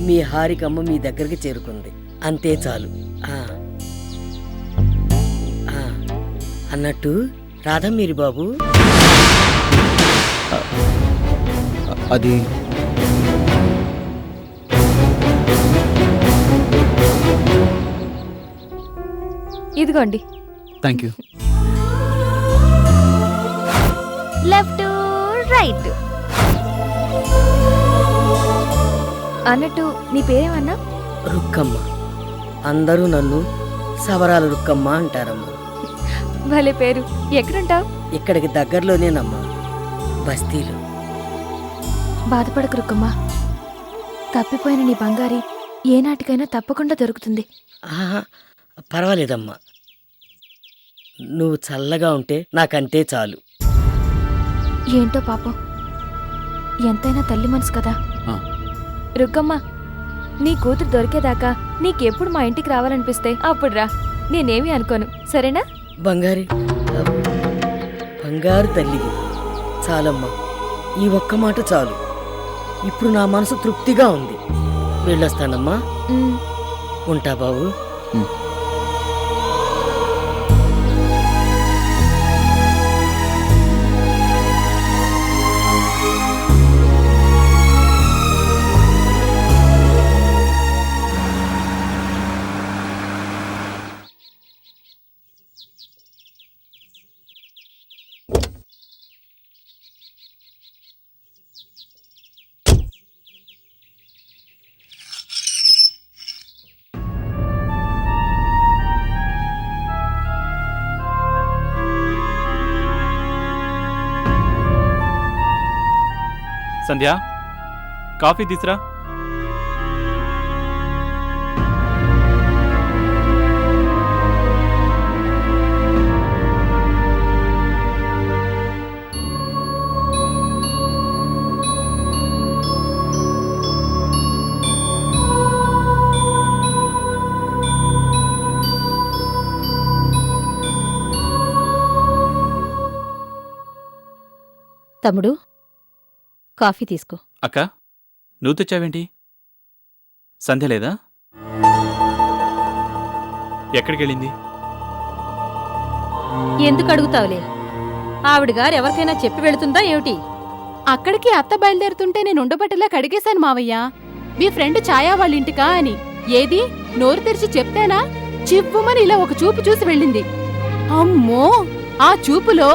మీ హారికమ్మ మీ దగ్గరికి చేరుకుంది, అంతే చాలు. అన్నట్టు రాధమ్మీరి బాబు, అది ఇదిగోండి. Thank you. Left right. అన్నట్టు నీ పేరేమన్నా? రుక్కమ్మ. అందరూ నన్ను సవరాల రుక్కమ్మ అంటారమ్మా. భలే పేరు. ఎక్కడుంటావు? ఇక్కడికి దగ్గరలోనేనమ్మా, బస్తీలో. బాధపడకు రుక్కమ్మ, తప్పిపోయిన నీ బంగారి ఏనాటికైనా తప్పకుండా దొరుకుతుంది. పర్వాలేదమ్మా, నువ్వు చల్లగా ఉంటే నాకంతే చాలు. ఏంటో పాపం, ఎంతైనా తల్లి మనసు కదా. రుక్కమ్మ, నీ కూతురు దొరికేదాకా నీకెప్పుడు మా ఇంటికి రావాలనిపిస్తే అప్పుడు రా, నేనేమీ అనుకోను, సరేనా? బంగారు తల్లివి చాలమ్మా, ఈ ఒక్క మాట చాలు. ఇప్పుడు నా మనసు తృప్తిగా ఉంది. వెళ్ళొస్తానమ్మా. ఉంటా బాబు. సంధ్య, కాఫీ తీసురా. తమ్ముడు, కాఫీ తీసుకో. అక్క, నువ్వు తెచ్చావేంటి? సంధ్య లేదా? ఎక్కడికెళ్ళింది? ఎందుకు అడుగుతావులే, ఆవిడగారు ఎవరికైనా చెప్పి వెళుతుందా ఏమిటి? అక్కడికి అత్త బయలుదేరుతుంటే నేను ఉండబట్టలా కడిగేశాను మావయ్య. మీ ఫ్రెండ్ ఛాయా వాళ్ళింటికా అని. ఏది నోరు తెరిచి చెప్తేనా చివ్వుమని ఇలా ఒక చూపు చూసి వెళ్ళింది. అమ్మో, ఆ చూపులో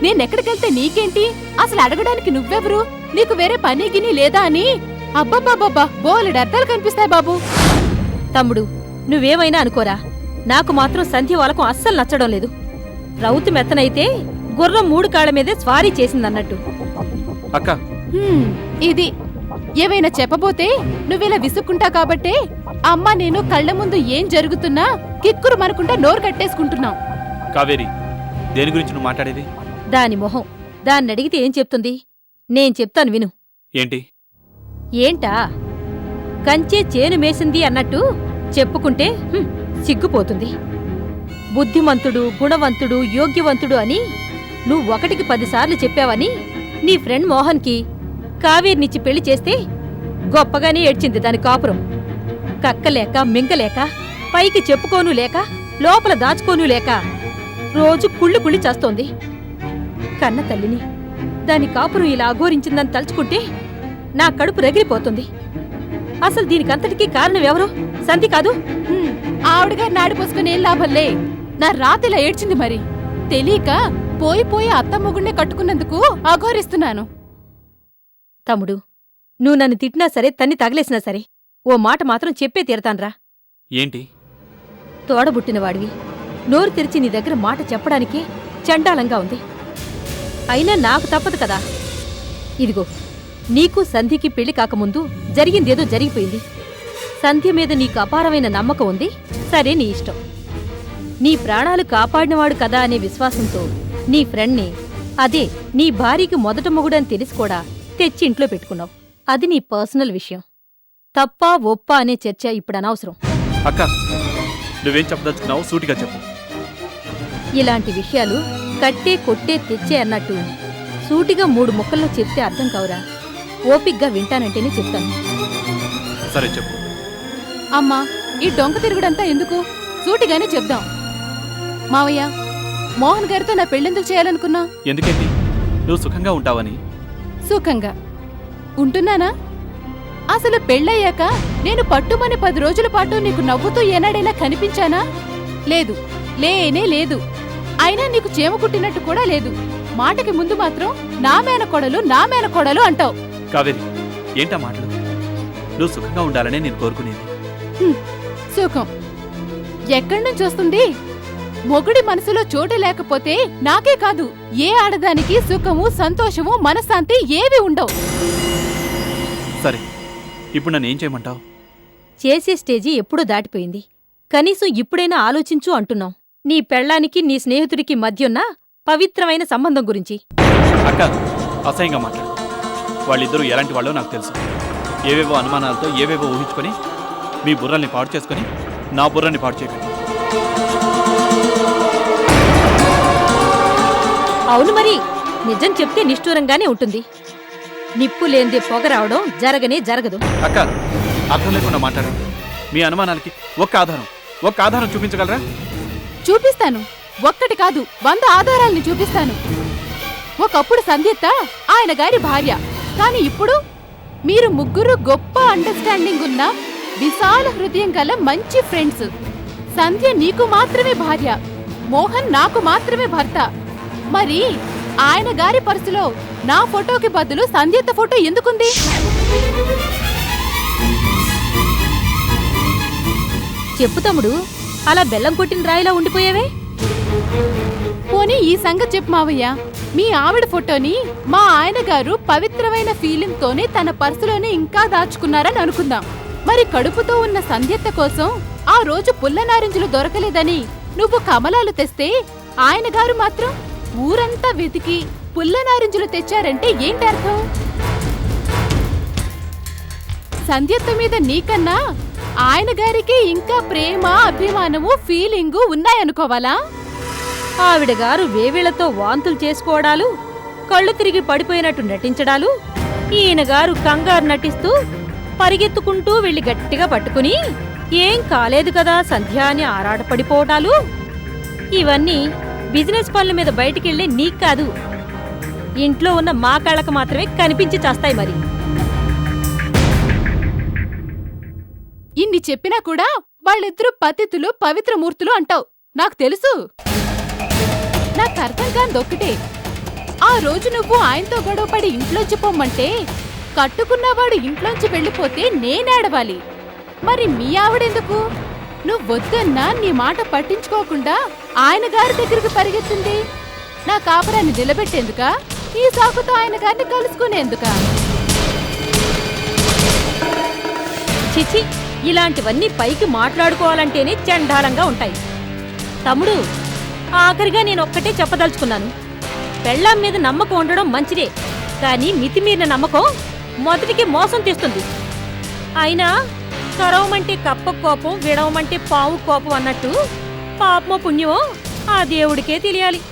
నేనెక్కడికెళ్తే నీకేంటి, అసలు అడగడానికి నువ్వెవరు, నీకు వేరే పని గిని లేదా అని అబ్బబ్బబ్బబ్బా బోలెడు అర్థాలు కనిపిస్తాయి బాబు. తమ్ముడు, నువ్వేమైనా అనుకోరా, నాకు మాత్రం సంధ్య వాళ్ళకు అస్సలు నచ్చడం లేదు. రౌతు మెత్తనైతే గుర్రం 3 కాళ్ల మీదే స్వారీ చేసిందన్నట్టు. అక్క, ఇది ఏవైనా చెప్పబోతే నువ్విలా విసుక్కుంటా కాబట్టే అమ్మా నేను కళ్ళ ముందు ఏం జరుగుతున్నా కిక్కురు మనకుంటా నోరు కట్టేసుకుంటున్నాం. కావేరి, దేని గురించి నువ్వు మాట్లాడేది? దాని మొహం, దాన్నడిగితే ఏం చెప్తుంది? నేను చెప్తాను విను. ఏంటి? ఏంటా, కంచే చేను మేసింది అన్నట్టు చెప్పుకుంటే సిగ్గుపోతుంది. బుద్ధిమంతుడు, గుణవంతుడు, యోగ్యవంతుడు అని నువ్వు 1కి 10 సార్లు చెప్పావని నీ ఫ్రెండ్ మోహన్కి కావేరినిచ్చి పెళ్లి చేస్తే గొప్పగానే ఏడ్చింది దాని కాపురం. కక్కలేక మింగలేక, పైకి చెప్పుకోనూ లేక, లోపల దాచుకోనూ లేక రోజు కుళ్ళి కుళ్ళి చేస్తోంది. కన్న తల్లిని, దాని కాపురం ఇలా అఘోరించిందని తలుచుకుంటే నా కడుపు రగిలిపోతుంది. అసలు దీనికంతటికీ కారణం ఎవరు? సంధి కాదు? ఆవిడగారు నాడిపోసుకుని ఏం లాభంలే. నా రాతిలా ఏడ్చింది మరి. తెలియక పోయి అత్త మొగుణ్ణి కట్టుకున్నందుకు అఘోరిస్తున్నాను. తమ్ముడు, నువ్వు నన్ను తిట్టినా సరే, తన్ని తగలేసినా సరే, ఓ మాట మాత్రం చెప్పే తీరతాన్రా. ఏంటి? తోడబుట్టినవాడివి, నోరు తెరిచి నీ దగ్గర మాట చెప్పడానికే చండాలంగా ఉంది. అయినా నాకు తప్పదు కదా. ఇదిగో, నీకు సంధ్యకి పెళ్లి కాకముందు జరిగిందేదో జరిగిపోయింది. సంధ్య మీద నీకు అపారమైన నమ్మకం ఉంది, సరే నీ ఇష్టం. నీ ప్రాణాలు కాపాడినవాడు కదా అనే విశ్వాసంతో నీ ఫ్రెండ్ని, అదే నీ భార్యకి మొదట మొగుడని తెలిసి కూడా తెచ్చి ఇంట్లో పెట్టుకున్నావు. అది నీ పర్సనల్ విషయం. తప్పా ఒప్పా అనే చర్చ ఇప్పుడు అనవసరం. అక్క, నువ్వేం చెప్పదలుచుకున్నావు సూటిగా చెప్పు. ఇలాంటి విషయాలు కట్టే కొట్టే తెచ్చే అన్నట్టు సూటిగా 3 ముక్కల్లో చెప్తే అర్థం కావురా. ఓపిగ్గా వింటానంటేనే చెప్తాను. సరే చెప్పు. అమ్మా, ఈ డొంక తిరుగుడంతా ఎందుకు? సూటిగానే చెప్దాం. మావయ్య, మోహన్ గారితో నా పెళ్ళెందుకు చేయాలనుకున్నా? ఎందుకేంటి? నువ్వు సుఖంగా ఉంటావని. సుఖంగా ఉంటున్నానా? అసలు పెళ్ళయ్యాక నేను పట్టుమని 10 రోజుల పాటు నీకు నవ్వుతూ ఏనాడైనా కనిపించానా? లేదు, లేనే లేదు. అయినా నీకు చీమ కుట్టినట్టు కూడా లేదు. మాటకి ముందు మాత్రం నా మేనకోడలు అంటావు. కావేరి, ఏంటా మాటలు? నువ్వు సుఖంగా ఉండాలనే నేను కోరుకునేది. సుఖం ఎక్కడి నుంచి వస్తుంది? మొగుడి మనసులో చోటు లేకపోతే నాకే కాదు, ఏ ఆడదానికి సుఖము, సంతోషము, మనశ్శాంతి ఏవి ఉండవు. సరే, ఇప్పుడు నన్ను ఏం చేయమంటావు? చేసే స్టేజీ ఎప్పుడో దాటిపోయింది. కనీసం ఇప్పుడైనా ఆలోచించు అంటున్నాం. నీ పెళ్ళానికి నీ స్నేహితుడికి మధ్యున్న పవిత్రమైన సంబంధం గురించి. అక్క, అసహ్యంగా మాట్లాడు. వాళ్ళిద్దరూ ఎలాంటి వాళ్ళో నాకు తెలుసు. ఏవేవో అనుమానాలతో ఏవేవో ఊహించుకొని మీ బుర్రల్ని పాడు చేసుకొని నా బుర్రని పాడు చేయకండి. అవును మరి, నిజం చెప్తే నిష్ఠూరంగానే ఉంటుంది. నిప్పు లేందే పొగ రావడం జరగనే జరగదు. అక్క, అర్థం లేకుండా మాట్లాడండి. మీ అనుమానాలకి ఒక్క ఆధారం చూపించగలరా? చూపిస్తాను. ఒక్కటి కాదు, 100 ఆధారాల్ని చూపిస్తాను. ఒకప్పుడు సంధ్యత ఆయన గారి భార్య, కానీ ఇప్పుడు మీరు ముగ్గురు గొప్ప అండర్స్టాండింగ్ ఉన్న విశాల హృదయం గల మంచి ఫ్రెండ్స్. సంధ్య నీకు మాత్రమే భార్య, మోహన్ నాకు మాత్రమే భర్త. మరి ఆయన గారి పర్సులో నా ఫోటోకి బదులు సంధ్యత ఫోటో ఎందుకుంది? చెప్పు తమ్ముడు, అలా బెల్లం కొట్టిన రాయిలా ఉండిపోయావే. పోనీ ఈ సంగతి చెప్పు మావయ్య. మీ ఆవిడ ఫోటోని మా ఆయన గారు పవిత్రమైన ఫీలింగ్ తోనే తన పర్సులోనే ఇంకా దాచుకున్నారని అనుకుందాం. మరి కడుపుతో ఉన్న సంధ్యత కోసం ఆ రోజు పుల్ల నారింజలు దొరకలేదని నువ్వు కమలాలు తెస్తే ఆయన గారు మాత్రం ఊరంతా వెతికి పుల్ల నారింజలు తెచ్చారంటే ఏంటర్థం? సంధ్యత మీద నీకన్నా ఆయన గారికి ఇంకా ప్రేమ, అభిమానము, ఫీలింగు ఉన్నాయనుకోవాలా? ఆవిడగారు వేవేళ్లతో వాంతులు చేసుకోవడాలు, కళ్ళు తిరిగి పడిపోయినట్టు నటించడాలు, ఈయనగారు కంగారు నటిస్తూ పరిగెత్తుకుంటూ వెళ్లి గట్టిగా పట్టుకుని ఏం కాలేదు కదా సంధ్య అని ఆరాటపడిపోవడాలు, ఇవన్నీ బిజినెస్ పనుల మీద బయటికెళ్లే నీకు కాదు, ఇంట్లో ఉన్న మా కళ్ళకు మాత్రమే కనిపించి చేస్తాయి. మరి ఇన్ని చెప్పినా కూడా వాళ్ళిద్దరూ పతితులు, పవిత్రమూర్తులు అంటావు. నాకు తెలుసు. నాకు అర్థం కానిదొక్కటే, ఆ రోజు నువ్వు ఆయనతో గొడవపడి ఇంట్లోంచి పొమ్మంటే కట్టుకున్నవాడు ఇంట్లోంచి వెళ్ళిపోతే నేనేడవాలి. మరి మీ ఆవిడెందుకు నువ్వొద్దన్నా నీ మాట పట్టించుకోకుండా ఆయన గారి దగ్గరికి పరిగెత్తింది? నా కాపురాన్ని నిలబెట్టేందుకా? ఈ సాకుతో ఆయన గారిని కలుసుకునేందుకా? చిచి, ఇలాంటివన్నీ పైకి మాట్లాడుకోవాలంటేనే చండాలంగా ఉంటాయి. తమ్ముడు, ఆఖరిగా నేనొక్కటే చెప్పదలుచుకున్నాను. పెళ్ళాం మీద నమ్మకం ఉండడం మంచిదే, కానీ మితిమీరిన నమ్మకం మొదటికి మోసం తెస్తుంది. అయినా కరవమంటే కప్ప కోపం, విడవమంటే పావు కోపం అన్నట్టు పాపమో పుణ్యమో ఆ దేవుడికే తెలియాలి.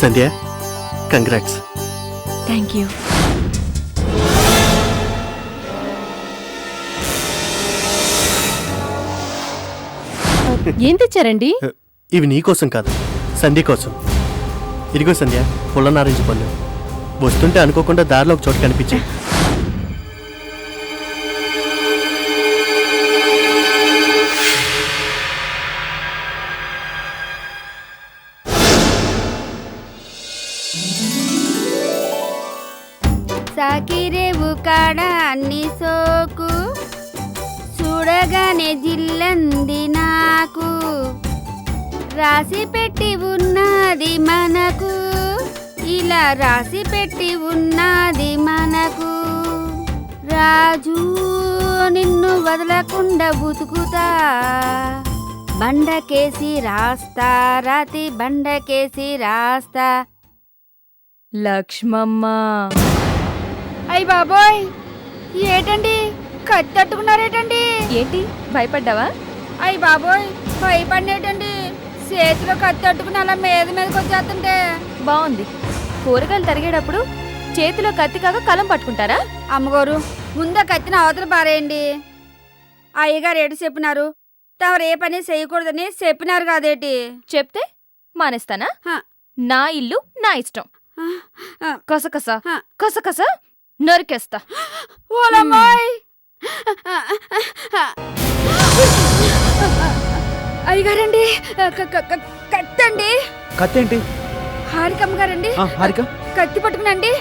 సంధ్య, కంగ్రాట్స్. Thank you. ఏం తెచ్చారండి? ఇవి నీకోసం కాదు, సంధ్య కోసం. ఇదిగో సంధ్య, పుల్ల నారింజ పళ్ళు. వస్తుంటే అనుకోకుండా దారిలో ఒక చోటు కనిపించాయి. సాకిరేవు కాడ అన్ని సోకు చూడగానే జిల్లంది నాకు, రాసి పెట్టి ఉన్నది మనకు, ఇలా రాసి పెట్టి ఉన్నది మనకు. రాజు నిన్ను వదలకుండా బతుకుతా బండకేసి రాస్తా రాతి బండకేసి రాస్తా. లక్ష్మమ్మ అయ్య బాబోయ్ ఏటండి కత్తి తట్టుకున్నారేటండి? ఏంటి భయపడ్డావా? అయ్య బాబోయ్ భయపడినేటండి, చేతిలో కత్తి తట్టుకుని అలా మీదకి వచ్చేస్తుంటే. బాగుంది. కూరగాయలు తరిగేటప్పుడు చేతిలో కత్తి కాక కలం పట్టుకుంటారా? అమ్మగారు ముందు కత్తిని అవతల పారేయండి. అయ్యగారు ఏడు చెప్పినారు, తమరు ఏ పని చేయకూడదని చెప్పినారు కాదేటి? చెప్తే మానేస్తానా? హ. నా ఇల్లు నా ఇష్టం. కసకస కసకస నరికేస్తా. ఓలమ్మాయ్ అయ్యగారండి కత్తండి. కత్తేంటి? హారికమ్మ గారండి హారిక కత్తి పట్టుకునండి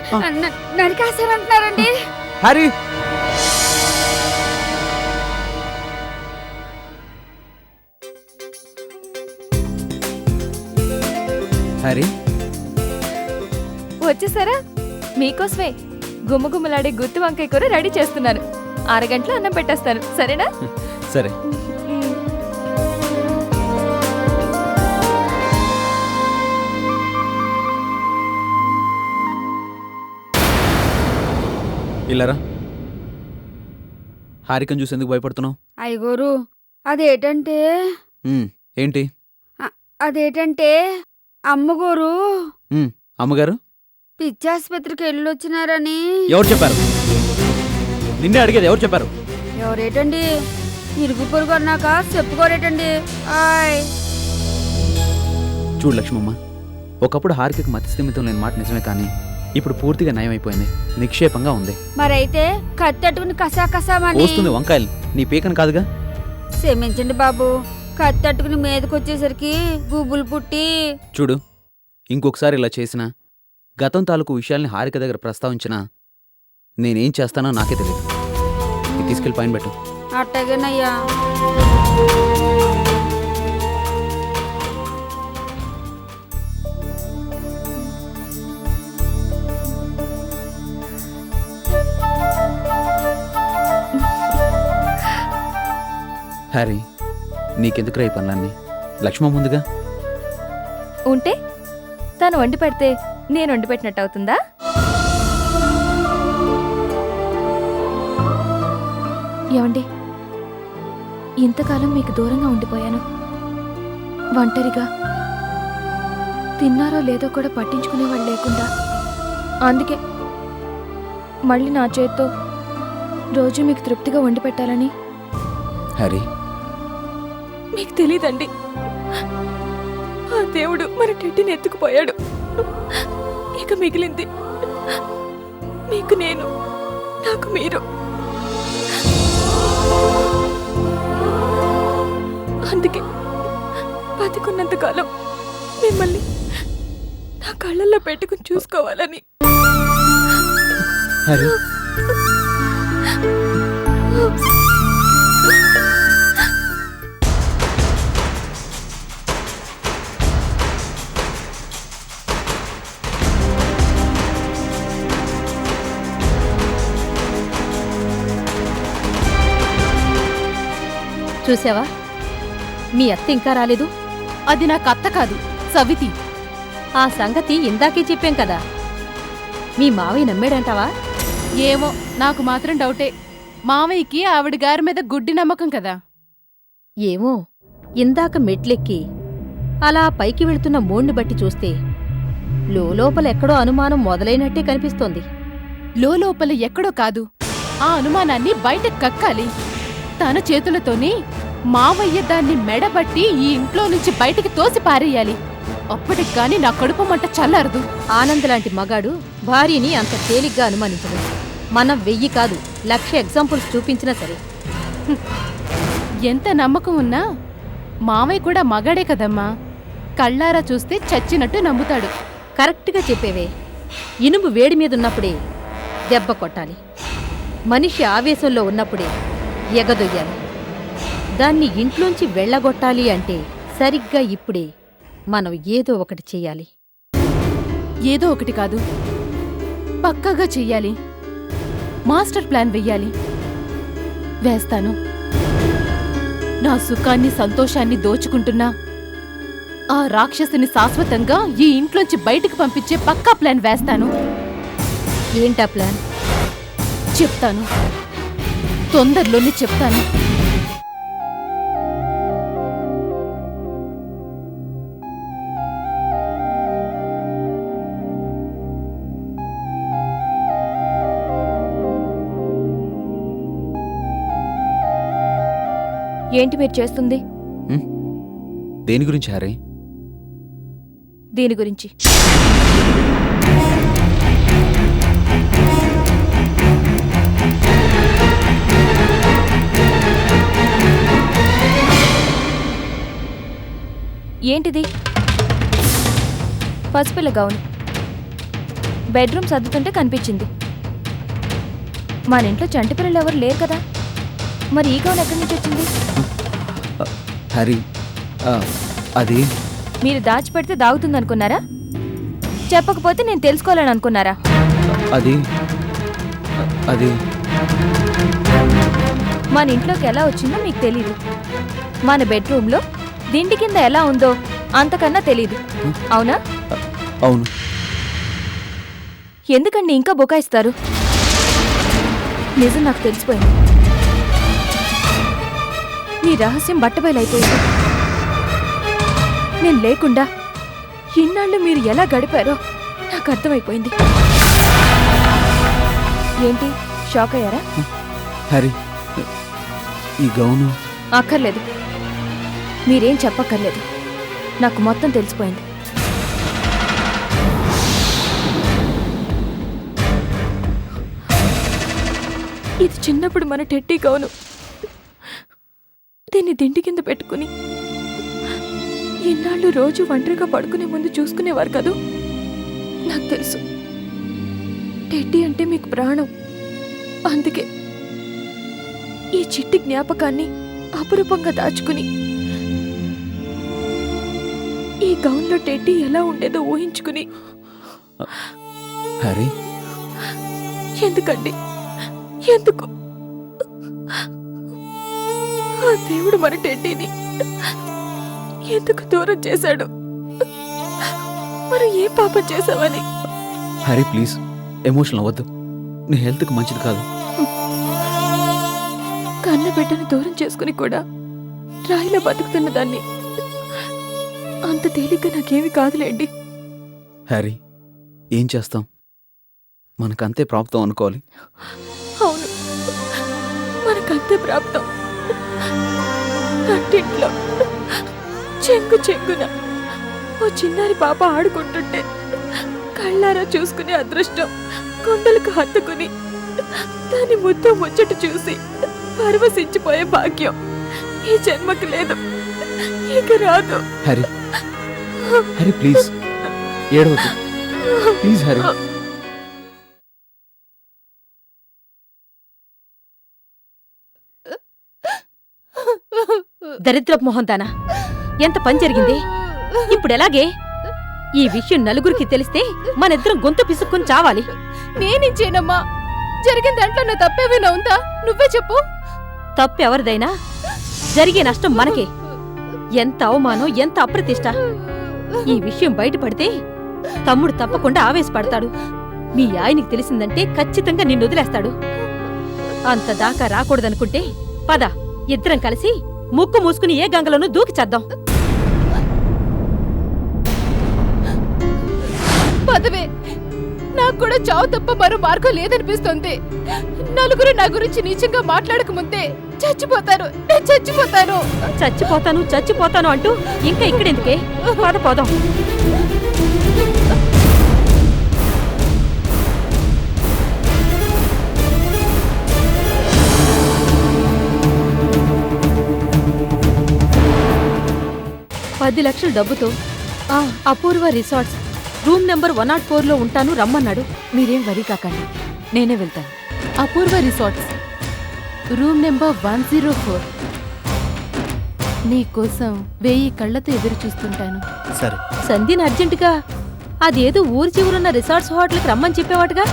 నరికేస్తారంటున్నారండి. హారి హారి వచ్చేసారా? మీకోసమే గుమ్మగుమ్మలాడే గుత్తి వంకాయ కూర రెడీ చేస్తున్నాను. అరగంటలో అన్నం పెట్టేస్తాను, సరేనా? సరే. ఇల్లరా, హారికను చూసి ఎందుకు భయపడుతున్నావు? అయ్యగోరు అదేటంటే ఏంటి? అదేటంటే అమ్మగోరు అమ్మగారు పిచ్చాసుపత్రికి వెళ్ళొచ్చినారని. ఎవరు చెప్పారు? నిన్నే అడిగేది, ఎవరు చెప్పారు? ఎవరేటండి? ఇరుగు పొరుగు అన్నాక చెప్పుకోరేటండి. ఆయ్ చూడు లక్ష్మమ్మ, ఒకప్పుడు హారికకు మతిస్థిమితం లేని మాట నిజమే, కానీ ఇప్పుడు పూర్తిగా నయం అయిపోయింది, నిక్షేపంగా ఉంది. మరైతే కత్తట్టుకుని కసాకసామని వస్తుంది వంకాయలు, నీ పీకను కాదుగా. క్షమించండి బాబు, కత్తట్టుకుని మీదకొచ్చేసరికి గుబులు పుట్టి. చూడు, ఇంకొకసారి ఇలా చేసినా, గతం తాలూకు విషయాల్ని హారిక దగ్గర ప్రస్తావించినా నేనేం చేస్తానో నాకే తెలియదు. ఇది తీసుకెళ్ళి పైన పెట్టు. అట్టగేనయ్యా. హ్యారీ, నీకెందుకురా ఈ పనులన్నీ? లక్ష్మమ్మ ముందుగా ఉంటే తను వండి పెడితే నేను వండి పెట్టినట్టు అవుతుందా? ఏమండి, ఇంతకాలం మీకు దూరంగా ఉండిపోయాను. ఒంటరిగా తిన్నారో లేదో కూడా పట్టించుకునేవాళ్ళు లేకుండా. అందుకే మళ్ళీ నా చేత్తో రోజు మీకు తృప్తిగా వండి పెట్టాలని. హ్యారీ, మీకు తెలీదండి, ఆ దేవుడు మన టెడ్డిని ఎత్తుకుపోయాడు. ఇక మిగిలింది మీకు నేను, నాకు మీరు. అందుకే బతికున్నంతకాలం మిమ్మల్ని నా కళ్ళల్లో పెట్టుకుని చూసుకోవాలని. హ్యారీ, చూసావా, మీ అత్త ఇంకా రాలేదు. అది నాకు అత్త కాదు, సవితి. ఆ సంగతి ఇందాకే చెప్పాం కదా. మీ మావయ్య నమ్మాడంటావా? ఏమో, నాకు మాత్రం డౌటే. మావయ్యకి ఆవిడ గారి మీద గుడ్డి నమ్మకం కదా. ఏమో, ఇందాక మెట్లెక్కి అలా పైకి వెళుతున్న మోణ్ణి బట్టి చూస్తే లోపల ఎక్కడో అనుమానం మొదలైనట్టే కనిపిస్తోంది. లోపల ఎక్కడో కాదు, ఆ అనుమానాన్ని బయటకు కక్కాలి. తన చేతులతోనే మావయ్య దాన్ని మెడబట్టి ఈ ఇంట్లో నుంచి బయటికి తోసి పారేయాలి. అప్పటికి గాని నా కడుపు మంట చల్లారదు. ఆనంద్ లాంటి మగాడు భార్యని అంత తేలిగ్గా అనుమానించడు. మనం 1000 కాదు 1,00,000 ఎగ్జాంపుల్స్ చూపించినా సరే. ఎంత నమ్మకం ఉన్నా మావయ్య కూడా మగాడే కదమ్మా. కళ్ళారా చూస్తే చచ్చినట్టు నమ్ముతాడు. కరెక్ట్గా చెప్పేవే. ఇనుము వేడి మీదున్నప్పుడే దెబ్బ కొట్టాలి. మనిషి ఆవేశంలో ఉన్నప్పుడే ఎగదొయ్యాలి. దాన్ని ఇంట్లోంచి వెళ్ళగొట్టాలి అంటే సరిగ్గా ఇప్పుడే మనం ఏదో ఒకటి చెయ్యాలి. ఏదో ఒకటి కాదు, పక్కాగా చెయ్యాలి. మాస్టర్ ప్లాన్ వెయ్యాలి. వేస్తాను. నా సుఖాన్ని సంతోషాన్ని దోచుకుంటున్నా ఆ రాక్షసుని శాశ్వతంగా ఈ ఇంట్లోంచి బయటకు పంపించే పక్కా ప్లాన్ వేస్తాను. ఏంటా ప్లాన్? చెప్తాను, తొందరలోనే చెప్తాను. ఏంటి మీరు చేస్తుంది? దేని గురించి హ్యారీ? దీని గురించి. ఏంటిది? పసిపిల్ల గౌన్. బెడ్రూమ్ సర్దుతుంటే కనిపించింది. మన ఇంట్లో చంటి పిల్లలు ఎవరు లేరు కదా, మరి ఈ గౌన్ ఎక్కడి నుంచి వచ్చింది? హ్యారీ, అది మీరు దాచిపెడితే దాగుతుందనుకున్నారా? చెప్పకపోతే నేను తెలుసుకోవాలని అనుకున్నారా? అది అది మన ఇంట్లోకి ఎలా వచ్చిందో మీకు తెలీదు. మన బెడ్రూమ్లో దిండి కింద ఎలా ఉందో అంతకన్నా తెలీదు, అవునా? అవును. ఎందుకండి ఇంకా బుకాయిస్తారు? నిజం నాకు తెలిసిపోయింది. మీ రహస్యం బట్టబయలైపోయింది. నేను లేకుండా ఇన్నాళ్ళు మీరు ఎలా గడిపారో నాకు అర్థమైపోయింది. ఏంటి, షాక్ అయ్యారా? హ్యారీ, ఈ గౌను అక్కర్లేదు, మీరేం చెప్పక్కర్లేదు. నాకు మొత్తం తెలిసిపోయింది. ఇది చిన్నప్పుడు మన టెడ్డీ గౌను. దీన్ని దిండి కింద పెట్టుకుని ఇన్నాళ్ళు రోజు ఒంటరిగా పడుకునే ముందు చూసుకునేవారు కదూ. నాకు తెలుసు, టెడ్డీ అంటే మీకు ప్రాణం. అందుకే ఈ చిట్టి జ్ఞాపకాన్ని అపురూపంగా దాచుకుని ఈ గౌన్లో టెడ్డీ ఎలా ఉండేదో ఊహించుకుని. హ్యారీ, ఎందుకండి, ఎందుకు? ఆ దేవుడు మన టెడ్డీని ఎందుకు దూరం చేశాడు? మనం ఏ పాపం చేశామని? హ్యారీ ప్లీజ్ ఎమోషనల్ అవ్వద్దు. నీ హెల్త్కి మంచిది కాదు. కన్న బిడ్డను దూరం చేసుకుని కూడా రాయిలా బతుకుతున్న దాన్ని అంత తేలిగ్గా నాకేమి కాదులేండి. హ్యారీ, ఏం చేస్తాం, మనకంతే ప్రాప్తం అనుకోవాలి. అవును, మనకంతే ప్రాప్తం. నట్టింట్లో చెంగు చెంగున ఓ చిన్నారి పాప ఆడుకుంటుంటే కళ్ళారా చూసుకునే అదృష్టం కొండలకు హత్తుకుని దాని ముద్దు ముచ్చట చూసి పరవశించిపోయే భాగ్యం ఈ జన్మకు లేదు, ఇక రాదు. హ్యారీ, హ్యారీ ప్లీజ్ ఏడవద్దు, ప్లీజ్ హ్యారీ. దరిద్రపు మొహంతానా, ఎంత పని జరిగింది? ఇప్పుడెలాగే? ఈ విషయం నలుగురికి తెలిస్తే మనిద్దరం గొంతు పిసుక్కుని చావాలి. నేనించేనమ్మా, జరిగిన దాంట్లో నా తప్పేమైనా ఉందా? నువ్వే చెప్పు. తప్పెవరిదైనా జరిగే నష్టం మనకే. ఎంత అవమానం, ఎంత అప్రతిష్ట. ఈ విషయం బయటపడితే తమ్ముడు తప్పకుండా ఆవేశపడతాడు. మీ ఆయనకి తెలిసిందంటే ఖచ్చితంగా నిన్ను వదిలేస్తాడు. అంత దాకా రాకూడదనుకుంటే పద, ఇద్దరం కలిసి ముక్కు మూసుకుని ఏ గంగలోనూ దూకి చేద్దాం. పదవే, నాకు కూడా చావు తప్ప మరో మార్గం లేదనిపిస్తుంది. నలుగురు నా గురించి నీచంగా మాట్లాడక ముందే చచ్చిపోతాను, నేను చచ్చిపోతాను. చచ్చిపోతాను చచ్చిపోతాను అంటూ ఇంకా ఇక్కడెందుకే? పద పోదాం. $10 లక్షల డబ్బుతో అపూర్వ రిసార్ట్స్ రూమ్ నెంబర్ 104లో ఉంటాను, రమ్మన్నాడు. మీరేం వరీ కాకండి, నేనే వెళ్తాను. అపూర్వ రిసార్ట్స్, రూమ్ నెంబర్ 104. నీకోసం 1000 కళ్ళతో ఎదురు చూస్తుంటాను. సరే. సంధ్యను అర్జెంటుగా అదేదో ఊరి చివరున్న రిసార్ట్స్ హోటల్కి రమ్మని చెప్పేవాటుగా.